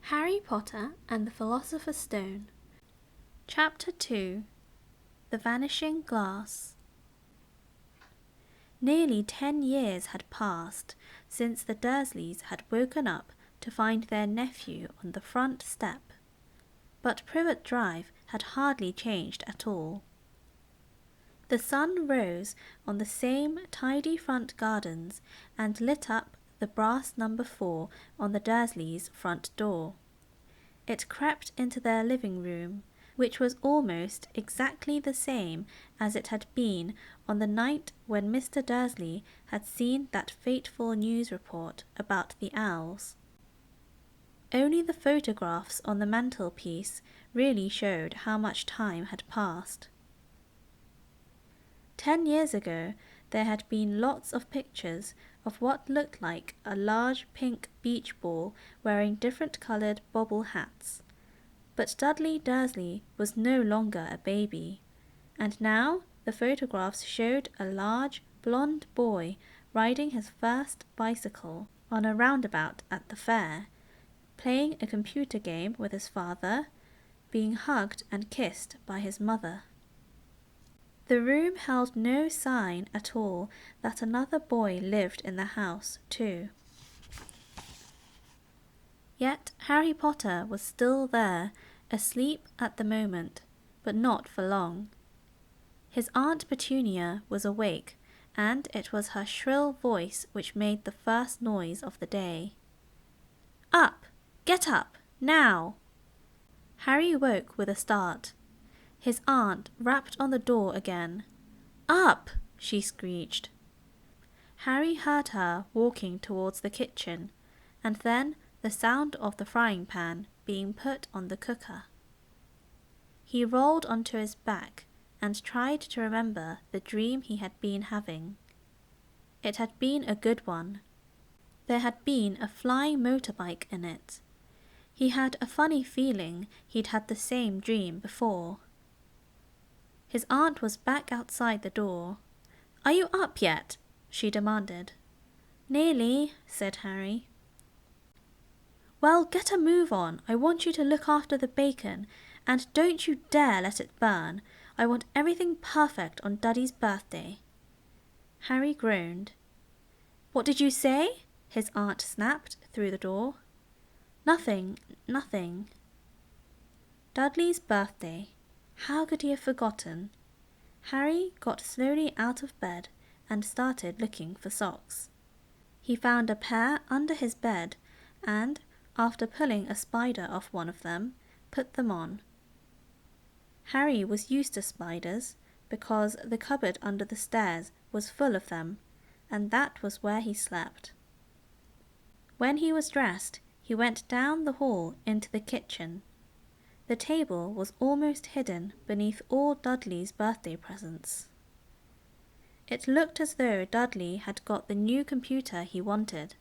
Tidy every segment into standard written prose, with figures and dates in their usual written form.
Harry Potter and the Philosopher's Stone. Chapter 2. The Vanishing Glass. Nearly 10 years had passed since the Dursleys had woken up to find their nephew on the front step, but Privet Drive had hardly changed at all. The sun rose on the same tidy front gardens and lit up the brass number 4 on the Dursleys' front door. It crept into their living room, which was almost exactly the same as it had been on the night when Mr. Dursley had seen that fateful news report about the owls. Only the photographs on the mantelpiece really showed how much time had passed. 10 years ago, there had been lots of pictures of what looked like a large pink beach ball wearing different-coloured bobble hats. But Dudley Dursley was no longer a baby, and now the photographs showed a large blonde boy riding his first bicycle on a roundabout at the fair, playing a computer game with his father, being hugged and kissed by his mother. The room held no sign at all that another boy lived in the house too. Yet Harry Potter was still there, asleep at the moment, but not for long. His Aunt Petunia was awake, and it was her shrill voice which made the first noise of the day. "Up! Get up! Now!" Harry woke with a start. His aunt rapped on the door again. "Up!" she screeched. Harry heard her walking towards the kitchen, and then the sound of the frying pan being put on the cooker. He rolled onto his back and tried to remember the dream he had been having. It had been a good one. There had been a flying motorbike in it. He had a funny feeling he'd had the same dream before. His aunt was back outside the door. "Are you up yet?" she demanded. "Nearly," said Harry. "Well, get a move on. I want you to look after the bacon, and don't you dare let it burn. I want everything perfect on Duddy's birthday." Harry groaned. "What did you say?" his aunt snapped through the door. Nothing. Dudley's birthday. How could he have forgotten? Harry got slowly out of bed and started looking for socks. He found a pair under his bed and, after pulling a spider off one of them, put them on. Harry was used to spiders because the cupboard under the stairs was full of them, and that was where he slept. When he was dressed, he went down the hall into the kitchen. The table was almost hidden beneath all Dudley's birthday presents. It looked as though Dudley had got the new computer he wanted,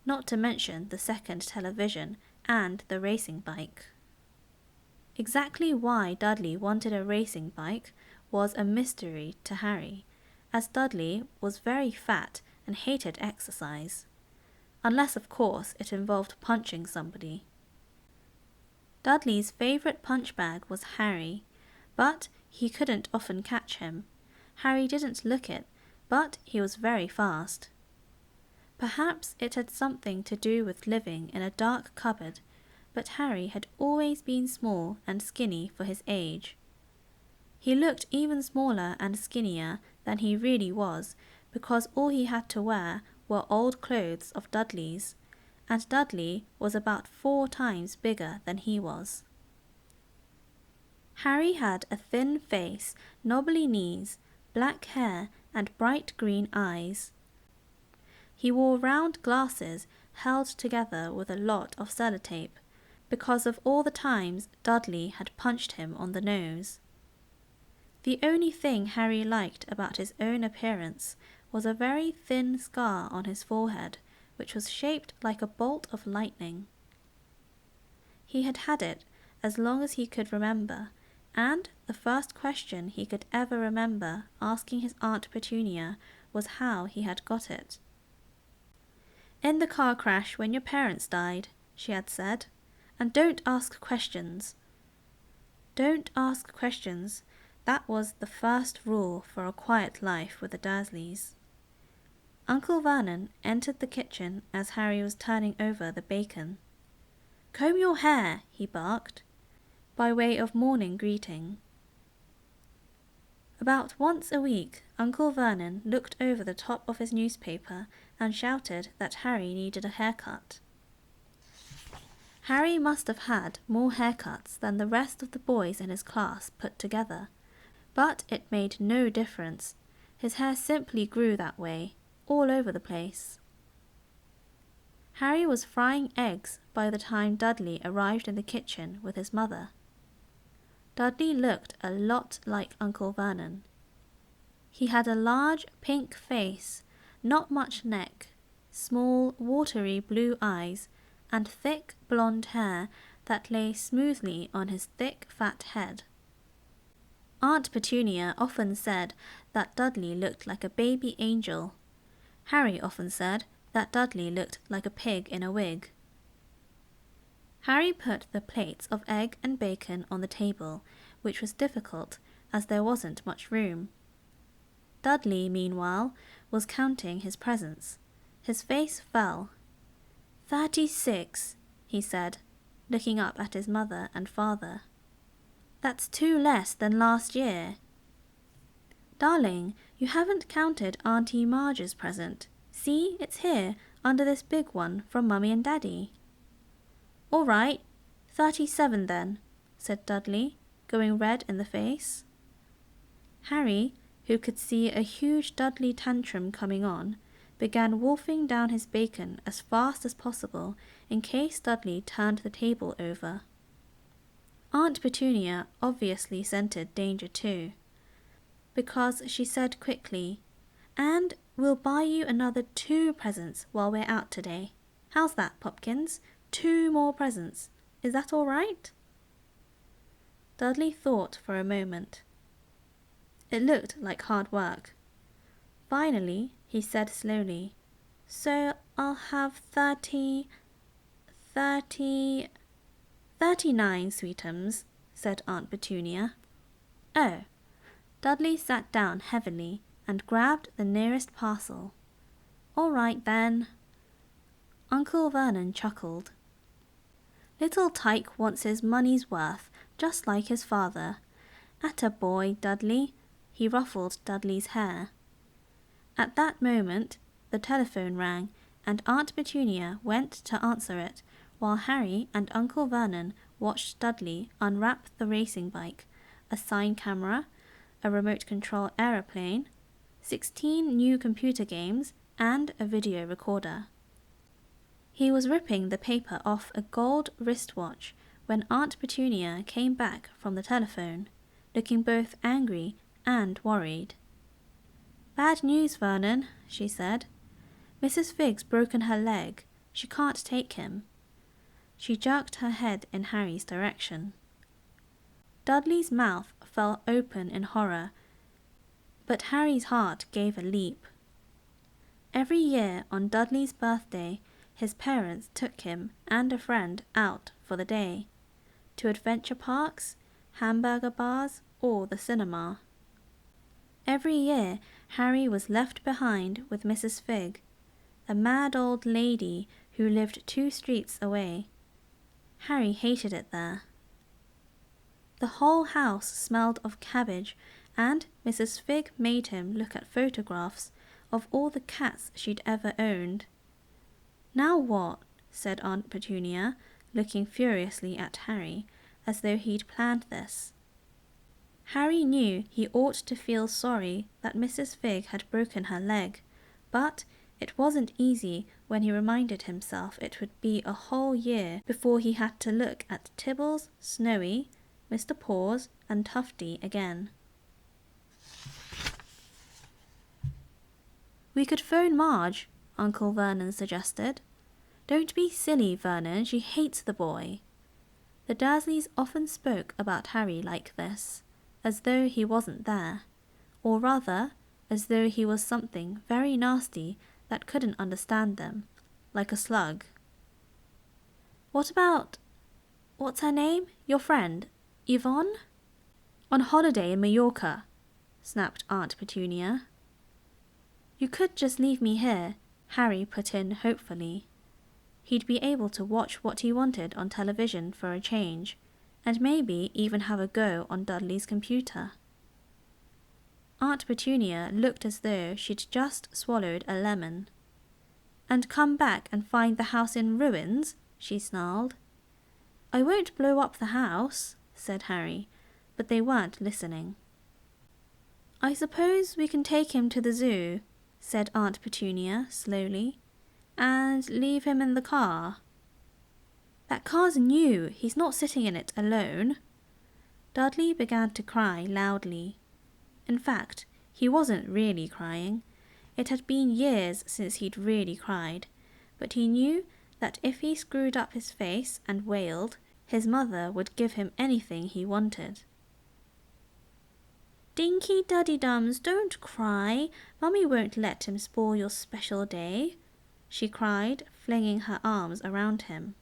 not to mention the second television and the racing bike. Exactly why Dudley wanted a racing bike was a mystery to Harry, as Dudley was very fat and hated exercise, unless of course it involved punching somebody. Dudley's favourite punch bag was Harry, but he couldn't often catch him. Harry didn't look it, but he was very fast. Perhaps it had something to do with living in a dark cupboard, but Harry had always been small and skinny for his age. He looked even smaller and skinnier than he really was, because all he had to wear were old clothes of Dudley's, and Dudley was about 4 times bigger than he was. Harry had a thin face, knobbly knees, black hair, and bright green eyes. He wore round glasses held together with a lot of sellotape, because of all the times Dudley had punched him on the nose. The only thing Harry liked about his own appearance was a very thin scar on his forehead, which was shaped like a bolt of lightning. He had had it as long as he could remember, and the first question he could ever remember asking his Aunt Petunia was how he had got it. "In the car crash when your parents died," she had said. And don't ask questions. Don't ask questions. That was the first rule for a quiet life with the Dursleys. Uncle Vernon entered the kitchen as Harry was turning over the bacon. "Comb your hair," he barked, by way of morning greeting. About once a week, Uncle Vernon looked over the top of his newspaper and shouted that Harry needed a haircut. Harry must have had more haircuts than the rest of the boys in his class put together, but it made no difference. His hair simply grew that way, all over the place. Harry was frying eggs by the time Dudley arrived in the kitchen with his mother. Dudley looked a lot like Uncle Vernon. He had a large pink face, not much neck, small watery blue eyes, and thick blonde hair that lay smoothly on his thick fat head. Aunt Petunia often said that Dudley looked like a baby angel. Harry often said that Dudley looked like a pig in a wig. Harry put the plates of egg and bacon on the table, which was difficult as there wasn't much room. Dudley, meanwhile, was counting his presents. His face fell. 36, he said, looking up at his mother and father. That's 2 less than last year. Darling, you haven't counted Auntie Marge's present. See, it's here, under this big one from Mummy and Daddy. All right, 37 then, said Dudley, going red in the face. Harry, who could see a huge Dudley tantrum coming on, began wolfing down his bacon as fast as possible in case Dudley turned the table over. Aunt Petunia obviously scented danger too, because she said quickly, "And we'll buy you another 2 presents while we're out today. How's that, Popkins? 2 more presents. Is that all right?" Dudley thought for a moment. It looked like hard work. Finally, he said slowly, "So I'll have 39, sweetums," said Aunt Petunia. "Oh." Dudley sat down heavily and grabbed the nearest parcel. "All right then." Uncle Vernon chuckled. "Little Tyke wants his money's worth, just like his father. Atta boy, Dudley." He ruffled Dudley's hair. At that moment, the telephone rang, and Aunt Petunia went to answer it, while Harry and Uncle Vernon watched Dudley unwrap the racing bike, a sign camera, a remote control aeroplane, 16 new computer games, and a video recorder. He was ripping the paper off a gold wristwatch when Aunt Petunia came back from the telephone, looking both angry and worried. "Bad news, Vernon," she said. "Mrs. Figg's broken her leg. She can't take him." She jerked her head in Harry's direction. Dudley's mouth fell open in horror, but Harry's heart gave a leap. Every year on Dudley's birthday, his parents took him and a friend out for the day, to adventure parks, hamburger bars, or the cinema. Every year, Harry was left behind with Mrs. Figg, a mad old lady who lived 2 streets away. Harry hated it there. The whole house smelled of cabbage, and Mrs. Figg made him look at photographs of all the cats she'd ever owned. "Now what?" said Aunt Petunia, looking furiously at Harry, as though he'd planned this. Harry knew he ought to feel sorry that Mrs. Figg had broken her leg, but it wasn't easy when he reminded himself it would be a whole year before he had to look at Tibbles, Snowy, Mr. Paws, and Tufty again. "We could phone Marge," Uncle Vernon suggested. "Don't be silly, Vernon, she hates the boy." The Dursleys often spoke about Harry like this, as though he wasn't there, or rather, as though he was something very nasty that couldn't understand them, like a slug. "What about what's her name? Your friend, Yvonne? On holiday in Mallorca, snapped Aunt Petunia. You could just leave me here, Harry put in hopefully. He'd be able to watch what he wanted on television for a change, and maybe even have a go on Dudley's computer. Aunt Petunia looked as though she'd just swallowed a lemon. And come back and find the house in ruins? She snarled. I won't blow up the house, said Harry, but they weren't listening. I suppose we can take him to the zoo, said Aunt Petunia slowly, and leave him in the car. That car's new, he's not sitting in it alone. Dudley began to cry loudly. In fact, he wasn't really crying. It had been years since he'd really cried, but he knew that if he screwed up his face and wailed, his mother would give him anything he wanted. Dinky Duddydums, don't cry. Mummy won't let him spoil your special day, she cried, flinging her arms around him.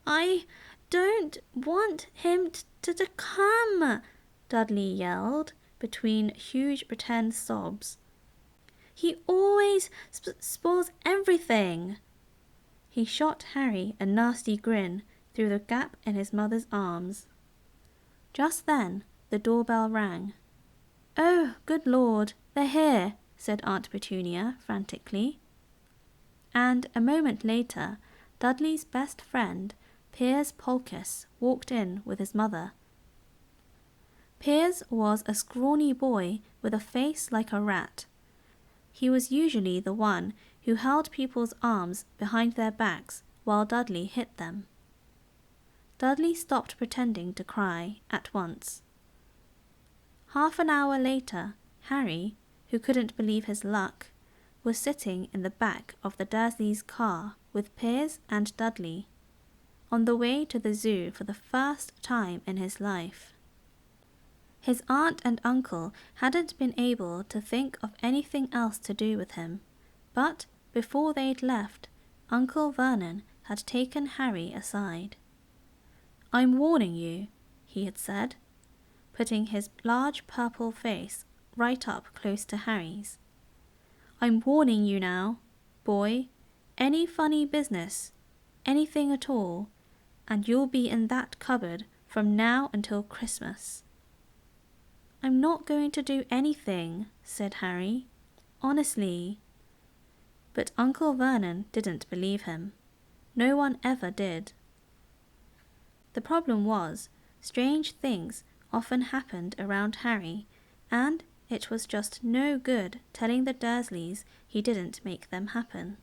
I don't want him to come, Dudley yelled, between huge pretend sobs. He always spoils everything. He shot Harry a nasty grin through the gap in his mother's arms. Just then the doorbell rang. Oh, good Lord, they're here, said Aunt Petunia frantically. And a moment later, Dudley's best friend, Piers Polkiss, walked in with his mother. Piers was a scrawny boy with a face like a rat. He was usually the one who held people's arms behind their backs while Dudley hit them. Dudley stopped pretending to cry at once. Half an hour later, Harry, who couldn't believe his luck, was sitting in the back of the Dursleys' car with Piers and Dudley, on the way to the zoo for the first time in his life. His aunt and uncle hadn't been able to think of anything else to do with him, but before they'd left, Uncle Vernon had taken Harry aside. I'm warning you, he had said, putting his large purple face right up close to Harry's. I'm warning you now, boy, any funny business, anything at all, and you'll be in that cupboard from now until Christmas. I'm not going to do anything, said Harry. Honestly. But Uncle Vernon didn't believe him. No one ever did. The problem was, strange things often happened around Harry, and it was just no good telling the Dursleys he didn't make them happen.